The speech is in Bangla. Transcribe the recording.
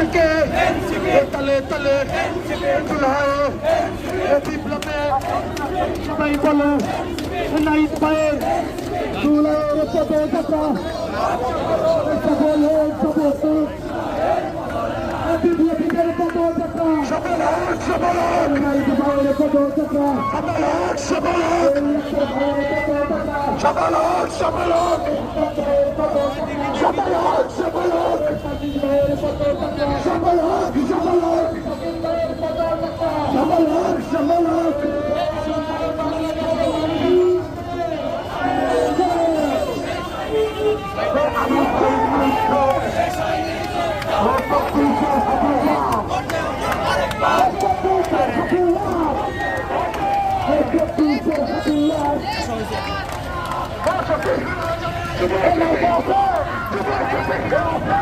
থেকে তালে তালে দুলহায় বিপ্লবে সবাই বলে নাইট পায়ের দুলহায়ের পদযাত্রা সফল হোক সফল বিপ্লবীদের পদযাত্রা সফল হোক সফল হোক নাইট পায়ের পদযাত্রা সফল হোক সফল হোক সফল হোক সফল হোক সফল হোক সফল হোক সফল হোক সফল হোক সফল হোক Come on,